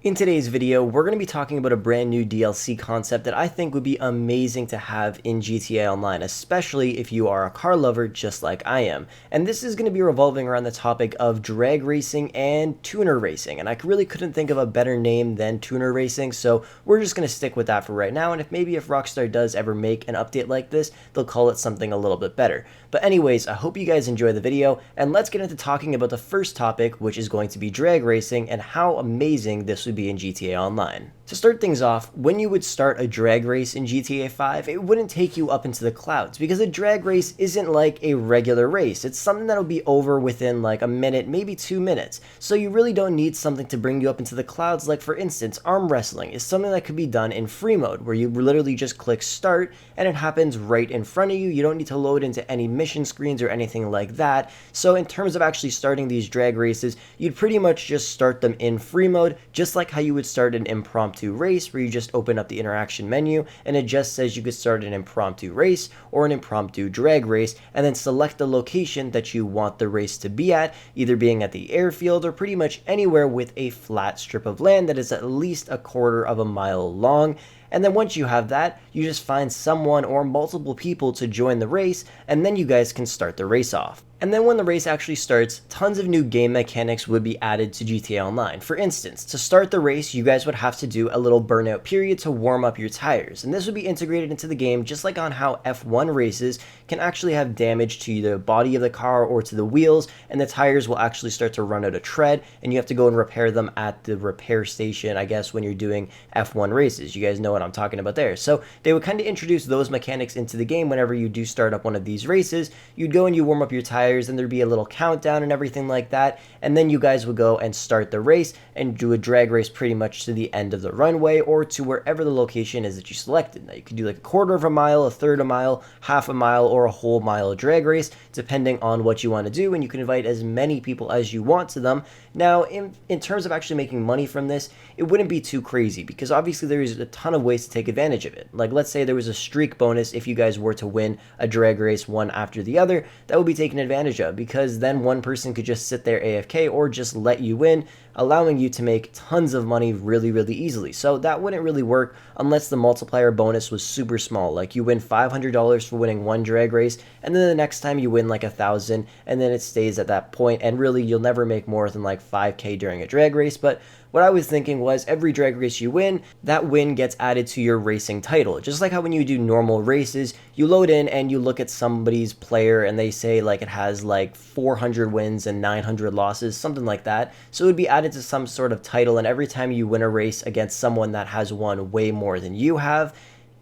In today's video, we're going to be talking about a brand new DLC concept that I think would be amazing to have in GTA Online, especially if you are a car lover just like I am. And this is going to be revolving around the topic of drag racing and tuner racing. And I really couldn't think of a better name than tuner racing, so we're just going to stick with that for right now. And if Rockstar does ever make an update like this, they'll call it something a little bit better. But anyways, I hope you guys enjoy the video, and let's get into talking about the first topic, which is going to be drag racing and how amazing this would be in GTA Online. To start things off, when you would start a drag race in GTA 5, it wouldn't take you up into the clouds because a drag race isn't like a regular race. It's something that'll be over within like a minute, maybe 2 minutes. So you really don't need something to bring you up into the clouds. Like for instance, arm wrestling is something that could be done in free mode where you literally just click start and it happens right in front of you. You don't need to load into any mission screens or anything like that. So in terms of actually starting these drag races, you'd pretty much just start them in free mode, just like how you would start an impromptu race where you just open up the interaction menu and it just says you could start an impromptu race or an impromptu drag race, and then select the location that you want the race to be at, either being at the airfield or pretty much anywhere with a flat strip of land that is at least a quarter of a mile long. And then once you have that, you just find someone or multiple people to join the race, and then you guys can start the race off. And then when the race actually starts, tons of new game mechanics would be added to GTA Online. For instance, to start the race, you guys would have to do a little burnout period to warm up your tires. And this would be integrated into the game just like on how F1 races can actually have damage to the body of the car or to the wheels, and the tires will actually start to run out of tread, and you have to go and repair them at the repair station, I guess, when you're doing F1 races. You guys know what I'm talking about there. So they would kind of introduce those mechanics into the game whenever you do start up one of these races. You'd go and you warm up your tires, and there'd be a little countdown and everything like that, and then you guys would go and start the race and do a drag race pretty much to the end of the runway or to wherever the location is that you selected. Now you could do like a quarter of a mile, a third of a mile, half a mile, or a whole mile drag race depending on what you want to do, and you can invite as many people as you want to them. Now in terms of actually making money from this, it wouldn't be too crazy because obviously there is a ton of ways to take advantage of it. Like let's say there was a streak bonus if you guys were to win a drag race one after the other, that would be taken advantage of because then one person could just sit there AFK or just let you win, allowing you to make tons of money really easily. So that wouldn't really work unless the multiplier bonus was super small, like you win $500 for winning one drag race, and then the next time you win like 1,000, and then it stays at that point, and really you'll never make more than like 5k during a drag race. But what I was thinking was every drag race you win, that win gets added to your racing title. Just like how when you do normal races, you load in and you look at somebody's player and they say like it has like 400 wins and 900 losses, something like that. So it would be added to some sort of title, and every time you win a race against someone that has won way more than you have,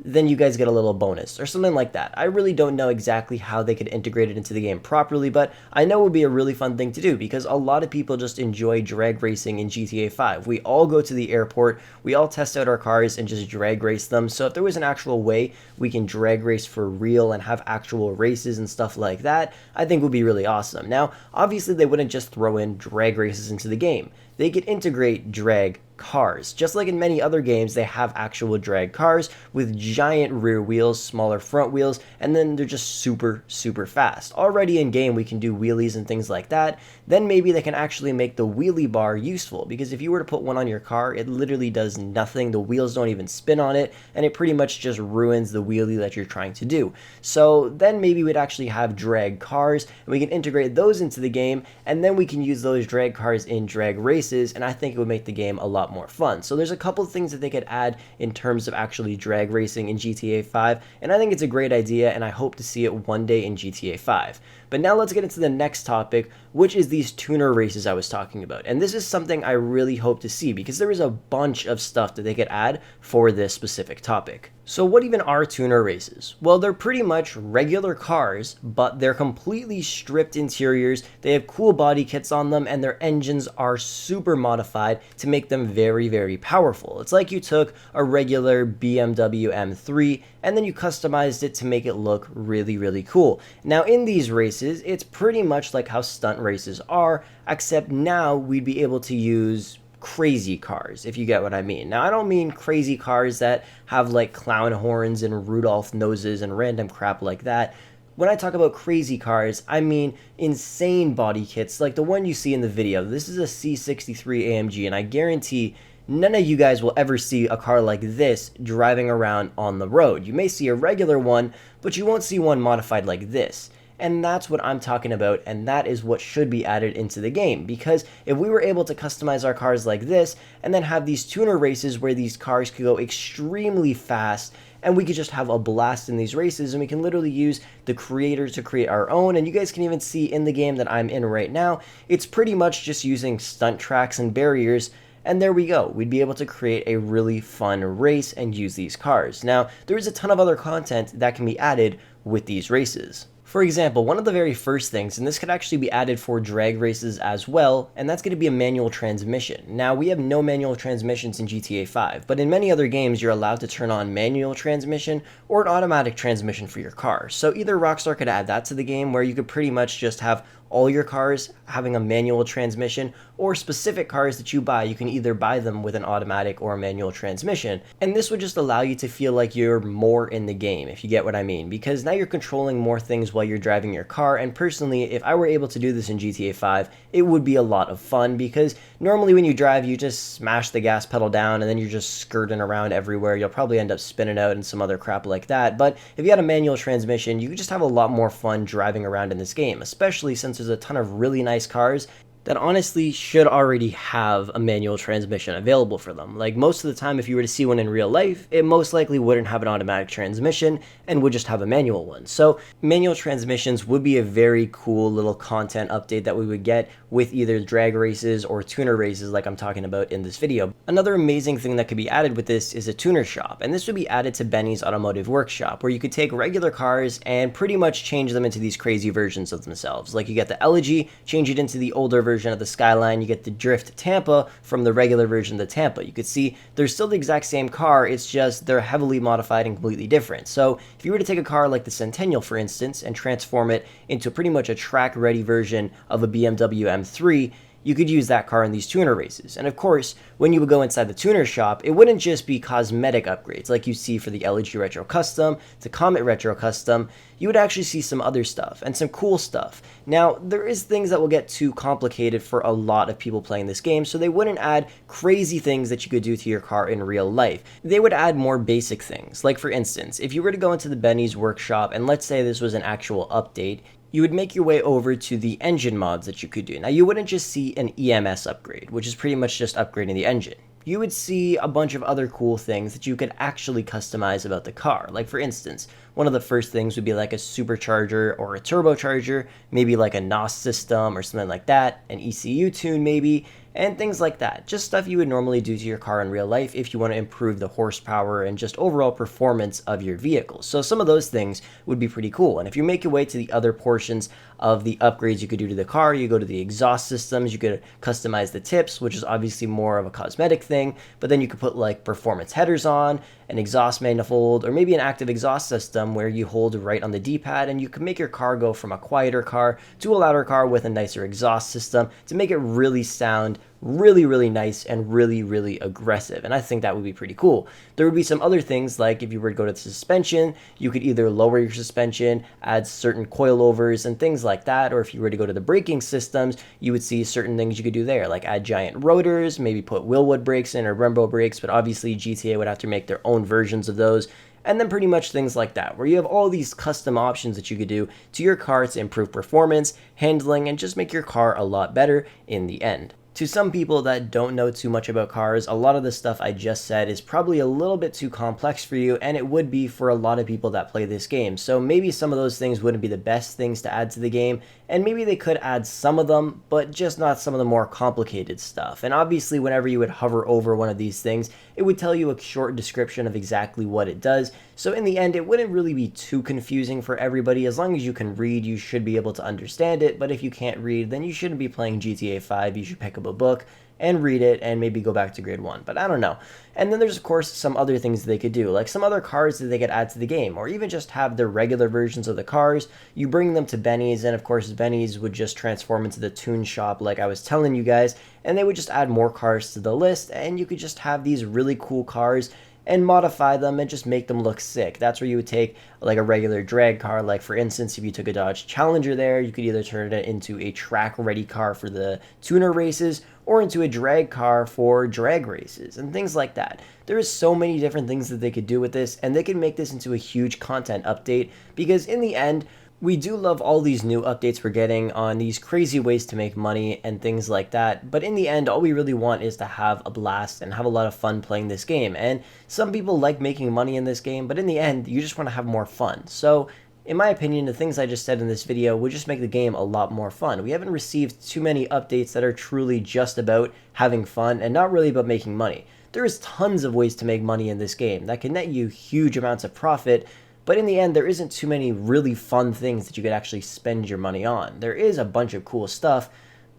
then you guys get a little bonus or something like that. I really don't know exactly how they could integrate it into the game properly, but I know it would be a really fun thing to do because a lot of people just enjoy drag racing in GTA 5. We all go to the airport, we all test out our cars and just drag race them. So if there was an actual way we can drag race for real and have actual races and stuff like that, I think would be really awesome. Now, obviously they wouldn't just throw in drag races into the game. They could integrate drag cars. Just like in many other games, they have actual drag cars with giant rear wheels, smaller front wheels, and then they're just super fast. Already in game, we can do wheelies and things like that. Then maybe they can actually make the wheelie bar useful, because if you were to put one on your car, it literally does nothing. The wheels don't even spin on it, and it pretty much just ruins the wheelie that you're trying to do. So then maybe we'd actually have drag cars, and we can integrate those into the game, and then we can use those drag cars in drag races, and I think it would make the game a lot more fun. So there's a couple of things that they could add in terms of actually drag racing in GTA 5, and I think it's a great idea, and I hope to see it one day in GTA 5. But now let's get into the next topic, which is these tuner races I was talking about. And this is something I really hope to see because there is a bunch of stuff that they could add for this specific topic. So what even are tuner races? Well, they're pretty much regular cars, but they're completely stripped interiors, they have cool body kits on them, and their engines are super modified to make them very powerful. It's like you took a regular BMW M3 and then you customized it to make it look really cool. Now in these races, it's pretty much like how stunt races are, except now we'd be able to use crazy cars, if you get what I mean. Now, I don't mean crazy cars that have like clown horns and Rudolph noses and random crap like that. When I talk about crazy cars, I mean insane body kits like the one you see in the video. This is a C63 AMG, and I guarantee none of you guys will ever see a car like this driving around on the road. You may see a regular one, but you won't see one modified like this. And that's what I'm talking about, and that is what should be added into the game, because if we were able to customize our cars like this and then have these tuner races where these cars could go extremely fast and we could just have a blast in these races, and we can literally use the creator to create our own. And you guys can even see in the game that I'm in right now, it's pretty much just using stunt tracks and barriers. And there we go. We'd be able to create a really fun race and use these cars. Now, there is a ton of other content that can be added with these races. For example, one of the very first things, and this could actually be added for drag races as well, and that's going to be a manual transmission. Now, we have no manual transmissions in GTA 5, but in many other games, you're allowed to turn on manual transmission or an automatic transmission for your car. So either Rockstar could add that to the game, where you could pretty much just have all your cars having a manual transmission, or specific cars that you buy, you can either buy them with an automatic or a manual transmission. And this would just allow you to feel like you're more in the game, if you get what I mean, because now you're controlling more things while you're driving your car. And personally, if I were able to do this in GTA 5, it would be a lot of fun, because normally when you drive, you just smash the gas pedal down and then you're just skirting around everywhere. You'll probably end up spinning out and some other crap like that. But if you had a manual transmission, you could just have a lot more fun driving around in this game, especially since there's a ton of really nice cars that honestly should already have a manual transmission available for them. Like, most of the time, if you were to see one in real life, it most likely wouldn't have an automatic transmission and would just have a manual one. So manual transmissions would be a very cool little content update that we would get with either drag races or tuner races like I'm talking about in this video. Another amazing thing that could be added with this is a tuner shop, and this would be added to Benny's Automotive Workshop, where you could take regular cars and pretty much change them into these crazy versions of themselves. Like, you get the Elegy, change it into the older version of the Skyline, you get the Drift Tampa from the regular version of the Tampa. You could see they're still the exact same car, it's just they're heavily modified and completely different. So if you were to take a car like the Centennial, for instance, and transform it into pretty much a track-ready version of a BMW M3, you could use that car in these tuner races. And of course, when you would go inside the tuner shop, it wouldn't just be cosmetic upgrades like you see for the LG Retro Custom, the Comet Retro Custom. You would actually see some other stuff and some cool stuff. Now, there is things that will get too complicated for a lot of people playing this game, so they wouldn't add crazy things that you could do to your car in real life. They would add more basic things. Like, for instance, if you were to go into the Benny's workshop, and let's say this was an actual update, you would make your way over to the engine mods that you could do. Now, you wouldn't just see an EMS upgrade, which is pretty much just upgrading the engine. You would see a bunch of other cool things that you could actually customize about the car. Like, for instance, one of the first things would be like a supercharger or a turbocharger, maybe like a NOS system or something like that, an ECU tune maybe, and things like that. Just stuff you would normally do to your car in real life if you want to improve the horsepower and just overall performance of your vehicle. So some of those things would be pretty cool. And if you make your way to the other portions of the upgrades you could do to the car, you go to the exhaust systems, you could customize the tips, which is obviously more of a cosmetic thing, but then you could put like performance headers on, an exhaust manifold, or maybe an active exhaust system where you hold right on the D-pad, and you can make your car go from a quieter car to a louder car with a nicer exhaust system to make it really sound really nice and really aggressive. And I think that would be pretty cool. There would be some other things, like if you were to go to the suspension, you could either lower your suspension, add certain coilovers and things like that, or if you were to go to the braking systems, you would see certain things you could do there, like add giant rotors, maybe put Willwood brakes in or Brembo brakes, but obviously GTA would have to make their own versions of those. And then pretty much things like that, where you have all these custom options that you could do to your car to improve performance, handling, and just make your car a lot better in the end. To some people that don't know too much about cars, a lot of the stuff I just said is probably a little bit too complex for you, and it would be for a lot of people that play this game. So maybe some of those things wouldn't be the best things to add to the game, and maybe they could add some of them, but just not some of the more complicated stuff. And obviously, whenever you would hover over one of these things, it would tell you a short description of exactly what it does. So in the end, it wouldn't really be too confusing for everybody. As long as you can read, you should be able to understand it. But if you can't read, then you shouldn't be playing GTA 5. You should pick up a book and read it and maybe go back to grade 1. But I don't know. And then there's, of course, some other things they could do, like some other cars that they could add to the game, or even just have their regular versions of the cars. You bring them to Benny's, and of course, Benny's would just transform into the tune shop like I was telling you guys, and they would just add more cars to the list, and you could just have these really cool cars and modify them and just make them look sick. That's where you would take like a regular drag car. Like, for instance, if you took a Dodge Challenger there, you could either turn it into a track ready car for the tuner races, or into a drag car for drag races and things like that. There is so many different things that they could do with this, and they can make this into a huge content update, because in the end, we do love all these new updates we're getting on these crazy ways to make money and things like that, but in the end, all we really want is to have a blast and have a lot of fun playing this game. And some people like making money in this game, but in the end, you just want to have more fun. So in my opinion, the things I just said in this video would just make the game a lot more fun. We haven't received too many updates that are truly just about having fun and not really about making money. There is tons of ways to make money in this game that can net you huge amounts of profit, but in the end, there isn't too many really fun things that you could actually spend your money on. There is a bunch of cool stuff,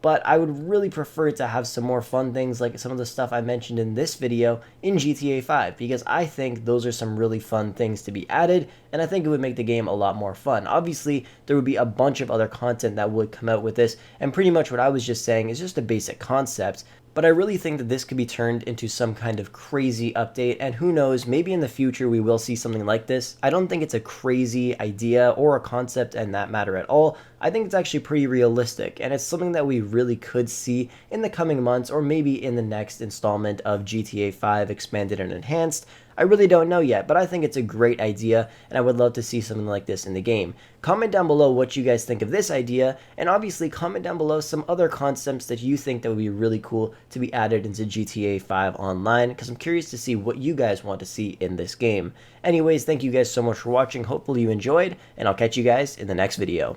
but I would really prefer to have some more fun things like some of the stuff I mentioned in this video in GTA 5, because I think those are some really fun things to be added, and I think it would make the game a lot more fun. Obviously, there would be a bunch of other content that would come out with this, and pretty much what I was just saying is just a basic concept. But I really think that this could be turned into some kind of crazy update, and who knows, maybe in the future we will see something like this. I don't think it's a crazy idea or a concept in that matter at all. I think it's actually pretty realistic, and it's something that we really could see in the coming months, or maybe in the next installment of GTA 5 Expanded and Enhanced. I really don't know yet, but I think it's a great idea, and I would love to see something like this in the game. Comment down below what you guys think of this idea, and obviously comment down below some other concepts that you think that would be really cool to be added into GTA 5 Online, because I'm curious to see what you guys want to see in this game. Anyways, thank you guys so much for watching, hopefully you enjoyed, and I'll catch you guys in the next video.